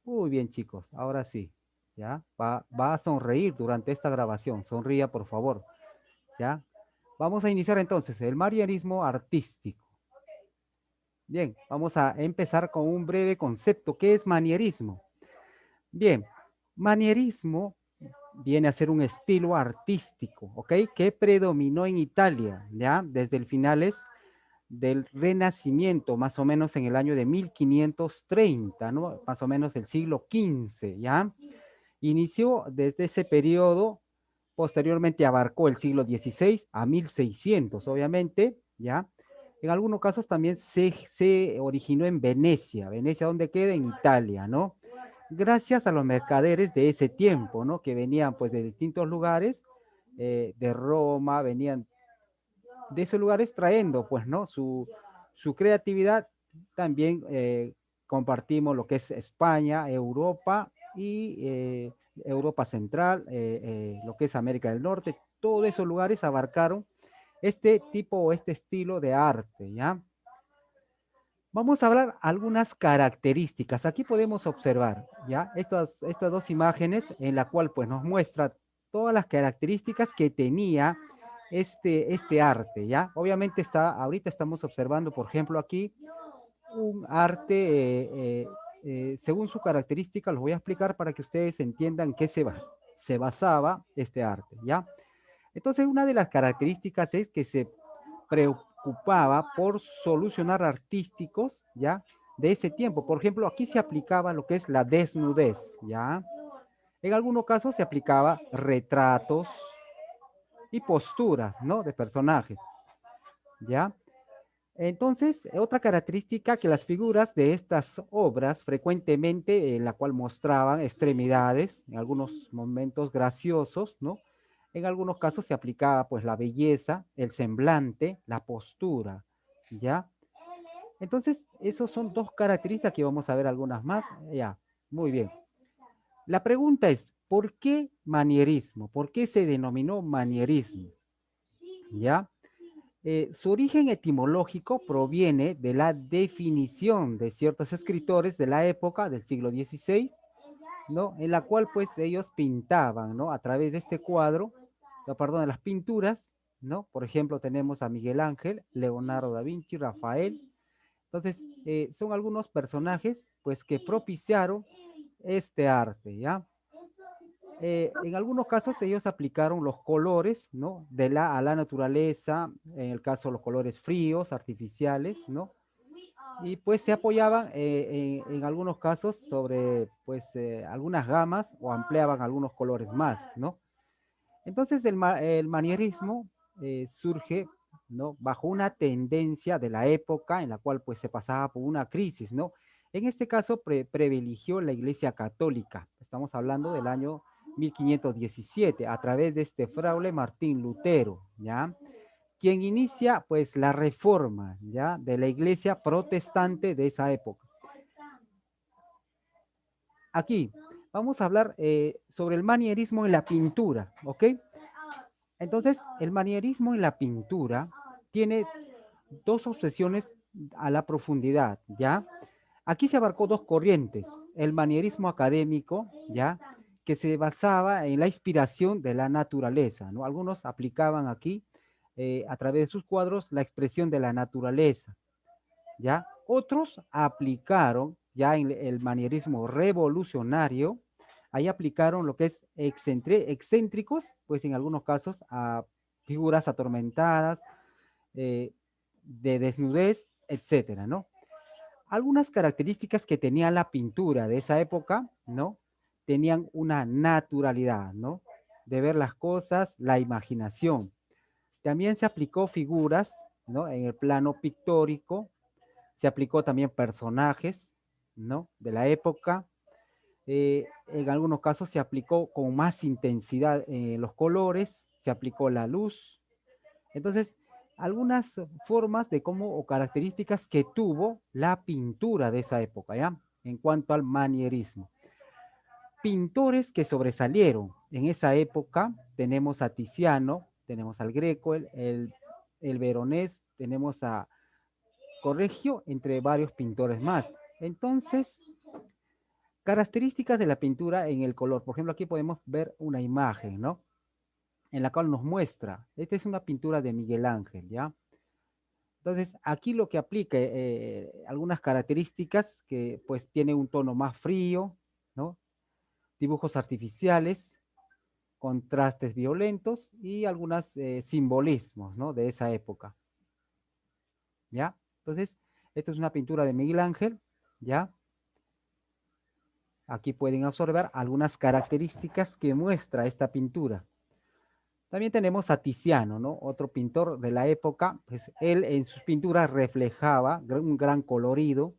Muy bien, chicos. Ahora sí. ¿Ya? Va a sonreír durante esta grabación. Sonría, por favor. ¿Ya? Vamos a iniciar entonces el manierismo artístico. Bien, vamos a empezar con un breve concepto. ¿Qué es manierismo? Bien, manierismo viene a ser un estilo artístico, ¿ok? Que predominó en Italia, ¿ya? Desde el finales del Renacimiento, más o menos en el año de 1530, ¿no? Más o menos el siglo XV, ¿ya? Inició desde ese periodo, posteriormente abarcó el siglo XVI a 1600, obviamente, ¿ya? En algunos casos también se originó en Venecia. ¿Venecia dónde queda? En Italia, ¿no? Gracias a los mercaderes de ese tiempo, ¿no? Que venían pues de distintos lugares, de Roma, venían de esos lugares trayendo pues, ¿no? Su creatividad. También compartimos lo que es España, Europa y Europa Central, lo que es América del Norte. Todos esos lugares abarcaron este tipo o este estilo de arte, ¿ya? Vamos a hablar algunas características. Aquí podemos observar, ¿ya? Estas dos imágenes en la cual pues nos muestra todas las características que tenía este arte, ¿ya? Obviamente ahorita estamos observando, por ejemplo, aquí un arte, según su característica, los voy a explicar para que ustedes entiendan qué se basaba este arte, ¿ya? Entonces, una de las características es que se preocupaba por solucionar artísticos, ¿ya? De ese tiempo. Por ejemplo, aquí se aplicaba lo que es la desnudez, ¿ya? En algunos casos se aplicaba retratos y posturas, ¿no? De personajes, ¿ya? Entonces, otra característica que las figuras de estas obras frecuentemente en la cual mostraban extremidades, en algunos momentos graciosos, ¿no? En algunos casos se aplicaba pues la belleza, el semblante, la postura, ¿ya? Entonces, esos son dos características que vamos a ver algunas más, ya, muy bien. La pregunta es, ¿por qué manierismo? ¿Por qué se denominó manierismo? ¿Ya? Su origen etimológico proviene de la definición de ciertos escritores de la época del siglo XVI, ¿no? En la cual pues ellos pintaban, ¿no? A través de este cuadro, no, perdón, de las pinturas, ¿no? Por ejemplo, tenemos a Miguel Ángel, Leonardo da Vinci, Rafael. Entonces, son algunos personajes pues que propiciaron este arte, ¿ya? En algunos casos ellos aplicaron los colores, ¿no? A la naturaleza, en el caso los colores fríos, artificiales, ¿no? Y pues se apoyaban en algunos casos sobre pues algunas gamas o ampliaban algunos colores más, ¿no? Entonces el manierismo surge, ¿no? Bajo una tendencia de la época en la cual pues se pasaba por una crisis, ¿no? En este caso privilegió la Iglesia Católica. Estamos hablando del año 1517 a través de este fraile Martín Lutero, ¿ya? Quien inicia pues la reforma, ¿ya? De la Iglesia protestante de esa época. Aquí vamos a hablar sobre el manierismo en la pintura, ¿ok? Entonces, el manierismo en la pintura tiene dos obsesiones a la profundidad, ¿ya? Aquí se abarcó dos corrientes, el manierismo académico, ¿ya? Que se basaba en la inspiración de la naturaleza, ¿no? Algunos aplicaban aquí, a través de sus cuadros, la expresión de la naturaleza, ¿ya? Otros aplicaron ya en el manierismo revolucionario, ahí aplicaron lo que es excéntricos, pues en algunos casos a figuras atormentadas, eh, de desnudez, etcétera, ¿no? Algunas características que tenía la pintura de esa época, ¿no? Tenían una naturalidad, ¿no? De ver las cosas, la imaginación. También se aplicó figuras, ¿no? En el plano pictórico, se aplicó también personajes, ¿no? De la época. En algunos casos se aplicó con más intensidad los colores, se aplicó la luz. Entonces, algunas formas de cómo o características que tuvo la pintura de esa época, ¿ya? En cuanto al manierismo. Pintores que sobresalieron en esa época, tenemos a Tiziano, tenemos al Greco, el Veronés, tenemos a Correggio, entre varios pintores más. Entonces, Características de la pintura en el color. Por ejemplo, aquí podemos ver una imagen, ¿no? En la cual nos muestra, esta es una pintura de Miguel Ángel, ¿ya? Entonces, aquí lo que aplica, algunas características que pues tiene un tono más frío, ¿no? Dibujos artificiales, contrastes violentos y algunos simbolismos, ¿no? De esa época, ¿ya? Entonces, esto es una pintura de Miguel Ángel, ¿ya? Aquí pueden observar algunas características que muestra esta pintura. También tenemos a Tiziano, ¿no? Otro pintor de la época, pues él en sus pinturas reflejaba un gran colorido,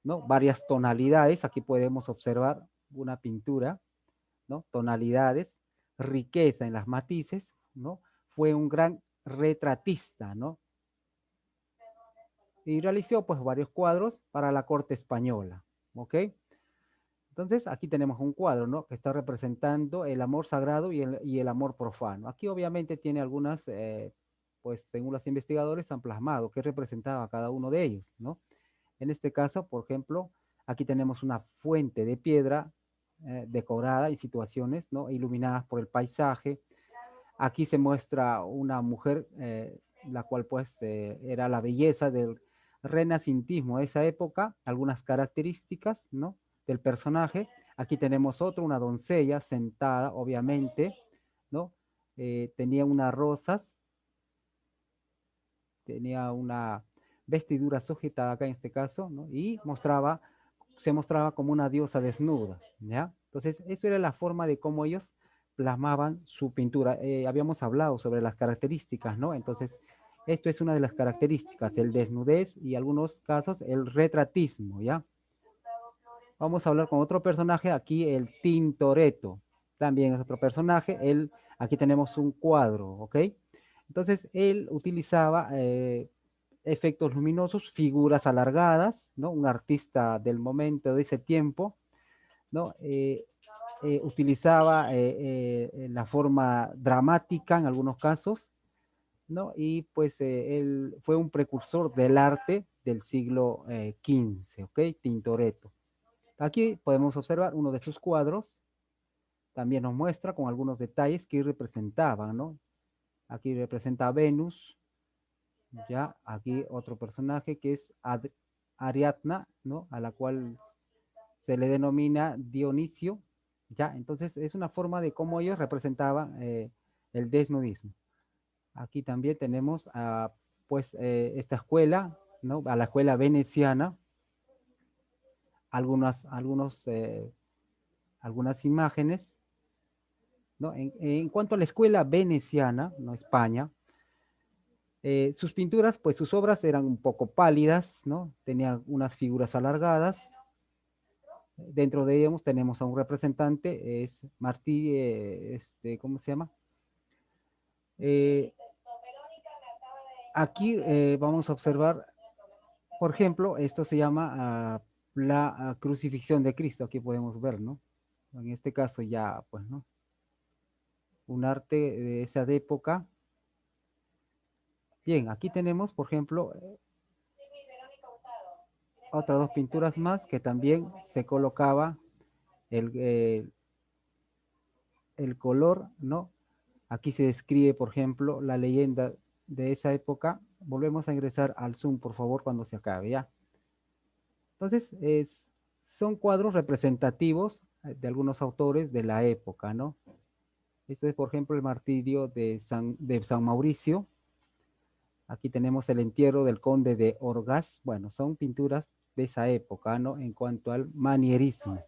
¿no? Varias tonalidades, aquí podemos observar una pintura, ¿no? Tonalidades, riqueza en las matices, ¿no? Fue un gran retratista, ¿no? Y realizó pues varios cuadros para la corte española, ¿ok? Entonces, aquí tenemos un cuadro, ¿no? Que está representando el amor sagrado y el amor profano. Aquí obviamente tiene algunas, pues según los investigadores han plasmado qué representaba cada uno de ellos, ¿no? En este caso, por ejemplo, aquí tenemos una fuente de piedra decorada y situaciones, ¿no? Iluminadas por el paisaje. Aquí se muestra una mujer, la cual pues era la belleza del renacentismo de esa época, algunas características, ¿no? Del personaje. Aquí tenemos otro, una doncella sentada, obviamente, ¿no? Tenía unas rosas, tenía una vestidura sujetada acá en este caso, ¿no? Y se mostraba como una diosa desnuda, ¿ya? Entonces, eso era la forma de cómo ellos plasmaban su pintura. Habíamos hablado sobre las características, ¿no? Entonces, esto es una de las características, el desnudez y algunos casos el retratismo, ¿ya? Vamos a hablar con otro personaje, aquí el Tintoretto, también es otro personaje, aquí tenemos un cuadro, ¿ok? Entonces, él utilizaba efectos luminosos, figuras alargadas, ¿no? Un artista del momento de ese tiempo, ¿no? Utilizaba la forma dramática en algunos casos, ¿no? Y pues él fue un precursor del arte del siglo XV, ¿ok? Tintoretto. Aquí podemos observar uno de sus cuadros, también nos muestra con algunos detalles que representaban, ¿no? Aquí representa a Venus, ya, aquí otro personaje que es Ariadna, ¿no? A la cual se le denomina Dionisio, ya, entonces es una forma de cómo ellos representaban el desnudismo. Aquí también tenemos pues esta escuela, ¿no? A la escuela veneciana, algunas imágenes, ¿no? En cuanto a la escuela veneciana, ¿no? España, sus pinturas, pues sus obras eran un poco pálidas, ¿no? Tenían unas figuras alargadas. Dentro de ellos tenemos a un representante, es Martí, ¿cómo se llama? Aquí vamos a observar, por ejemplo, esto se llama la crucifixión de Cristo, aquí podemos ver, ¿no? En este caso ya, pues, ¿no? Un arte de esa época. Bien, aquí tenemos, por ejemplo, otras dos pinturas más que también se colocaba el, el color, ¿no? Aquí se describe, por ejemplo, la leyenda de esa época. Volvemos a ingresar al Zoom, por favor, cuando se acabe, ¿ya? Entonces, son cuadros representativos de algunos autores de la época, ¿no? Este es, por ejemplo, el martirio de San Mauricio. Aquí tenemos el entierro del conde de Orgaz. Bueno, son pinturas de esa época, ¿no? En cuanto al manierismo.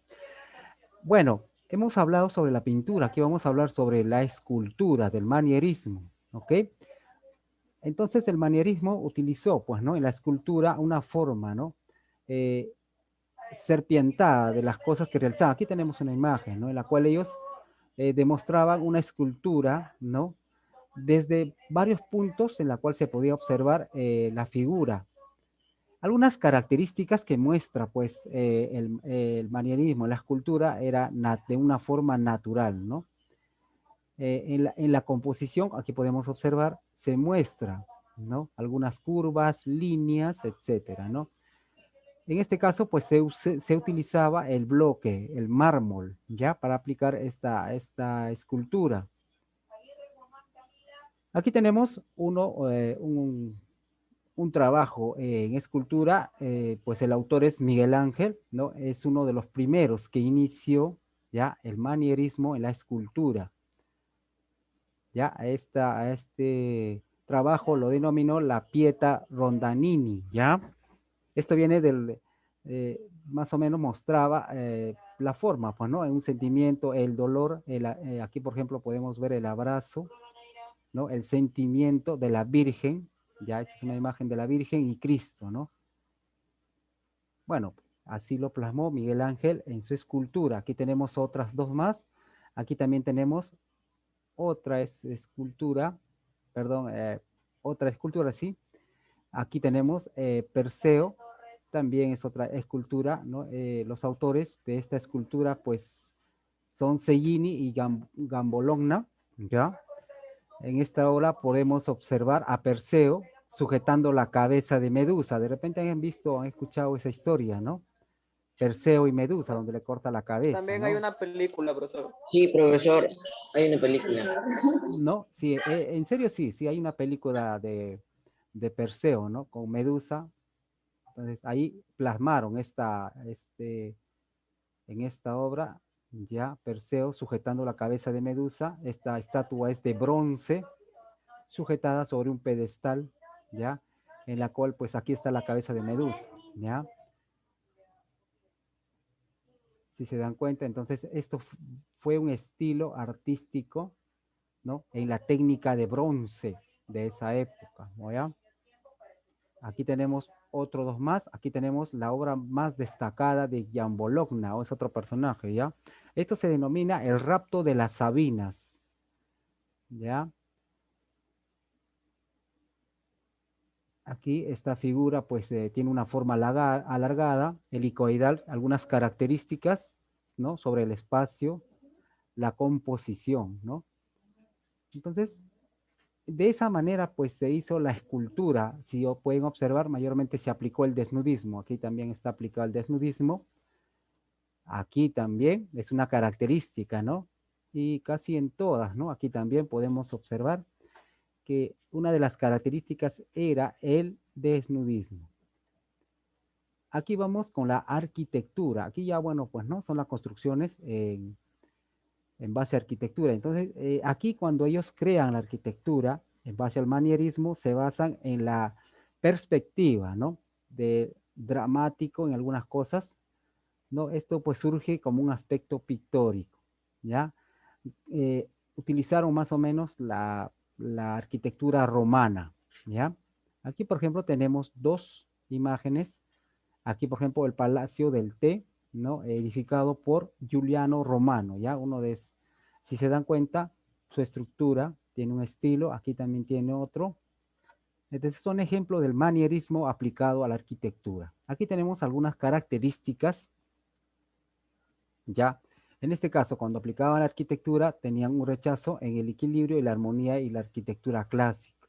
Bueno, hemos hablado sobre la pintura, aquí vamos a hablar sobre la escultura del manierismo, ¿ok? Entonces el manierismo utilizó, pues, ¿no? En la escultura una forma, ¿no? Eh, serpientada de las cosas que realizaban. Aquí tenemos una imagen, ¿no? En la cual ellos demostraban una escultura, ¿no? Desde varios puntos en la cual se podía observar la figura. Algunas características que muestra, pues, el manierismo, la escultura, era de una forma natural, ¿no? En la composición, aquí podemos observar, se muestra, ¿no? Algunas curvas, líneas, etcétera, ¿no? En este caso, pues se utilizaba el bloque, el mármol, ¿ya? Para aplicar esta escultura. Aquí tenemos un trabajo en escultura, pues el autor es Miguel Ángel, ¿no? Es uno de los primeros que inició ya el manierismo en la escultura. Ya a este trabajo lo denominó la Pieta Rondanini, ¿ya? Esto viene más o menos mostraba la forma, pues, ¿no? Un sentimiento, el dolor, aquí por ejemplo podemos ver el abrazo, ¿no? El sentimiento de la Virgen, ya, esta es una imagen de la Virgen y Cristo, ¿no? Bueno, así lo plasmó Miguel Ángel en su escultura. Aquí tenemos otras dos más. Aquí también tenemos otra escultura, perdón, otra escultura, sí. Aquí tenemos Perseo, también es otra escultura, ¿no? Los autores de esta escultura, pues, son Cellini y Gambologna, ¿ya? En esta obra podemos observar a Perseo sujetando la cabeza de Medusa. De repente han visto, han escuchado esa historia, ¿no? Perseo y Medusa, donde le corta la cabeza, También hay ¿no? una película, profesor. Sí, profesor, hay una película. No, sí, en serio sí, sí hay una película de Perseo, ¿no? Con Medusa. Entonces ahí plasmaron en esta obra, ya Perseo sujetando la cabeza de Medusa. Esta estatua es de bronce, sujetada sobre un pedestal, ya, en la cual pues aquí está la cabeza de Medusa, ya. Si se dan cuenta, entonces esto fue un estilo artístico, ¿no? En la técnica de bronce de esa época, ¿no? ¿Ya? Aquí tenemos otros dos más. Aquí tenemos la obra más destacada de Jan Bologna, o es otro personaje, ¿ya? Esto se denomina el rapto de las Sabinas, ¿ya? Aquí esta figura pues tiene una forma alargada, helicoidal, algunas características, ¿no? Sobre el espacio, la composición, ¿no? Entonces, de esa manera pues se hizo la escultura. Si pueden observar, mayormente se aplicó el desnudismo. Aquí también está aplicado el desnudismo. Aquí también es una característica, ¿no? Y casi en todas, ¿no? Aquí también podemos observar que una de las características era el desnudismo. Aquí vamos con la arquitectura. Aquí ya, bueno, pues no, son las construcciones en base a arquitectura. Entonces, aquí cuando ellos crean la arquitectura en base al manierismo, se basan en la perspectiva, ¿no? De dramático en algunas cosas, ¿no? Esto pues surge como un aspecto pictórico, ¿ya? Utilizaron más o menos la arquitectura romana, ¿ya? Aquí, por ejemplo, tenemos dos imágenes. Aquí, por ejemplo, el Palacio del Té, ¿no? Edificado por Giuliano Romano, ¿ya? Si se dan cuenta, su estructura tiene un estilo, aquí también tiene otro. Entonces, son ejemplos del manierismo aplicado a la arquitectura. Aquí tenemos algunas características, ¿ya? En este caso, cuando aplicaban la arquitectura, tenían un rechazo en el equilibrio y la armonía y la arquitectura clásica.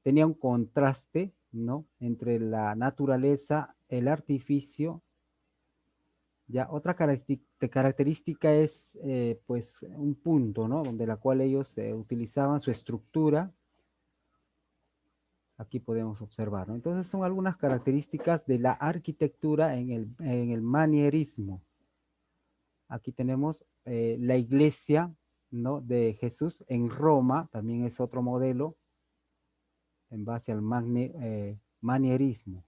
Tenía un contraste, ¿no? Entre la naturaleza, el artificio. Ya, otra característica es, pues, un punto, ¿no? Donde la cual ellos utilizaban su estructura. Aquí podemos observar, ¿no? Entonces, son algunas características de la arquitectura en el manierismo. Aquí tenemos la iglesia, ¿no? De Jesús en Roma, también es otro modelo en base al manierismo.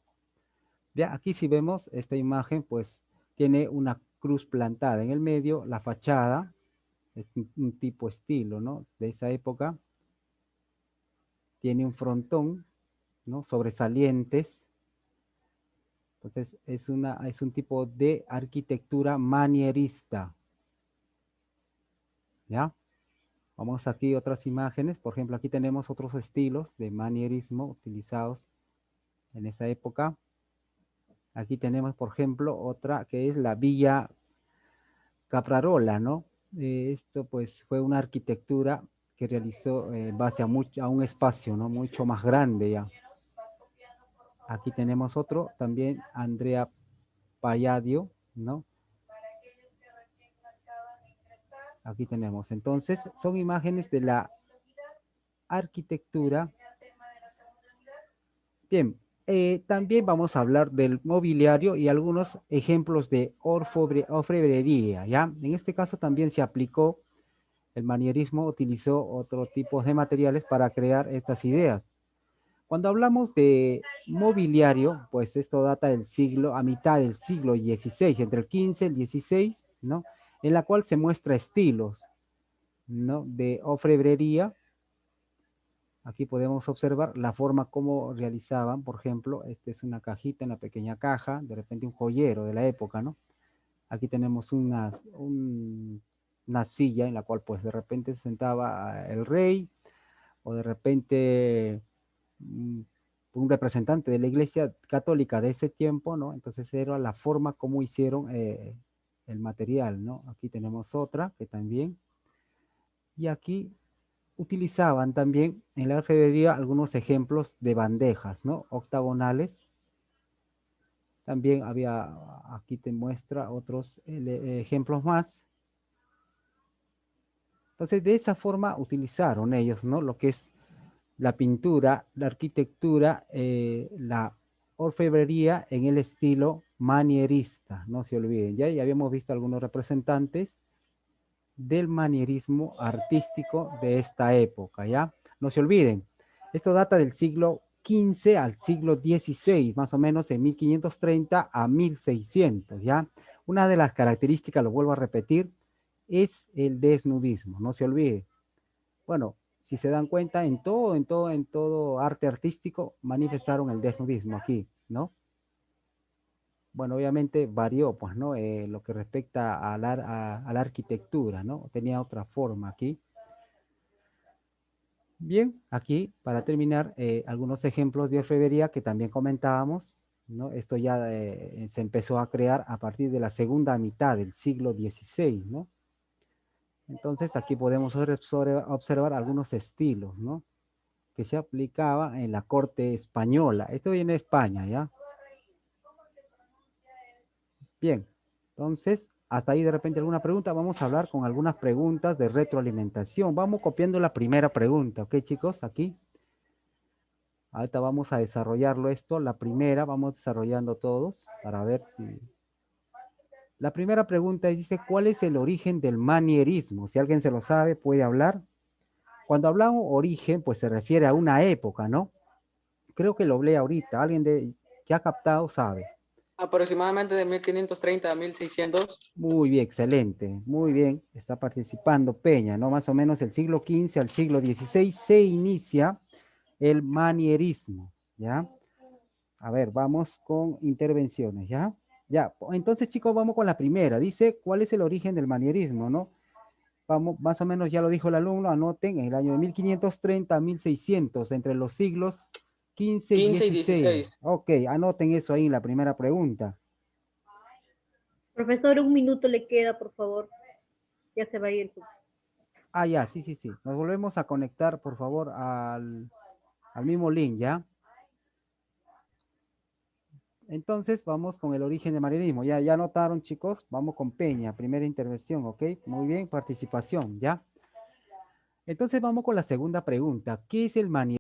Ya, aquí si vemos esta imagen, pues tiene una cruz plantada en el medio, la fachada, es un tipo estilo, ¿no? De esa época. Tiene un frontón, ¿no? Sobresalientes. Entonces, es un tipo de arquitectura manierista. ¿Ya? Vamos aquí a otras imágenes. Por ejemplo, aquí tenemos otros estilos de manierismo utilizados en esa época. Aquí tenemos, por ejemplo, otra que es la Villa Caprarola, ¿no? Esto pues fue una arquitectura que realizó en base a un espacio, ¿no? Mucho más grande ya. Aquí tenemos otro, también Andrea Palladio, ¿no? Aquí tenemos. Entonces, son imágenes de la arquitectura. Bien, también vamos a hablar del mobiliario y algunos ejemplos de orfebrería, ¿ya? En este caso también se aplicó el manierismo, utilizó otro tipo de materiales para crear estas ideas. Cuando hablamos de mobiliario, pues esto data del siglo, a mitad del siglo XVI, entre el 15 y el 16, ¿no? En la cual se muestra estilos, ¿no? De orfebrería. Aquí podemos observar la forma como realizaban, por ejemplo, esta es una cajita, una pequeña caja, de repente un joyero de la época, ¿no? Aquí tenemos una silla en la cual pues de repente se sentaba el rey o de repente mm, un representante de la iglesia católica de ese tiempo, ¿no? Entonces era la forma como hicieron el material, ¿no? Aquí tenemos otra que también, y aquí utilizaban también en la orfebrería algunos ejemplos de bandejas, ¿no? Octagonales. También había, aquí te muestra otros ejemplos más. Entonces, de esa forma utilizaron ellos, ¿no? Lo que es la pintura, la arquitectura, la orfebrería en el estilo manierista, no se olviden. Ya habíamos visto algunos representantes del manierismo artístico de esta época, ¿ya? No se olviden, esto data del siglo XV al siglo XVI, más o menos en 1530 a 1600, ¿ya? Una de las características, lo vuelvo a repetir, es el desnudismo, no se olvide. Bueno, si se dan cuenta, en todo arte artístico manifestaron el desnudismo aquí, ¿no? Bueno, obviamente varió, pues, ¿no? Lo que respecta a la arquitectura, ¿no? Tenía otra forma aquí. Bien, aquí, para terminar, algunos ejemplos de orfebrería que también comentábamos, ¿no? Esto ya se empezó a crear a partir de la segunda mitad del siglo XVI, ¿no? Entonces, aquí podemos observar algunos estilos, ¿no? Que se aplicaba en la corte española. Esto viene de España, ¿ya? Bien, entonces, hasta ahí de repente alguna pregunta. Vamos a hablar con algunas preguntas de retroalimentación. Vamos copiando la primera pregunta, ¿ok, chicos? Aquí. Ahorita vamos a desarrollarlo esto. La primera, vamos desarrollando todos para ver si... La primera pregunta dice, ¿cuál es el origen del manierismo? Si alguien se lo sabe, puede hablar. Cuando hablamos origen, pues se refiere a una época, ¿no? Creo que lo hablé ahorita. Alguien que ha captado sabe. Aproximadamente de 1530 a 1600. Muy bien, excelente, muy bien, está participando Peña, ¿no? Más o menos el siglo XV al siglo XVI se inicia el manierismo, ¿ya? A ver, vamos con intervenciones, ¿ya? Ya, entonces chicos, vamos con la primera. Dice, ¿cuál es el origen del manierismo, no? Vamos, más o menos ya lo dijo el alumno, anoten, en el año de 1530 a 1600, entre los siglos XV y 15 y XVI. 16. Ok, anoten eso ahí en la primera pregunta. Profesor, un minuto le queda, por favor. Ya se va a ir. Ah, ya, sí, sí, sí. Nos volvemos a conectar, por favor, al mismo link, ¿ya? Entonces, vamos con el origen del manierismo. Ya notaron, chicos. Vamos con Peña, primera intervención, ¿ok? Muy bien, participación, ¿ya? Entonces, vamos con la segunda pregunta. ¿Qué es el manierismo?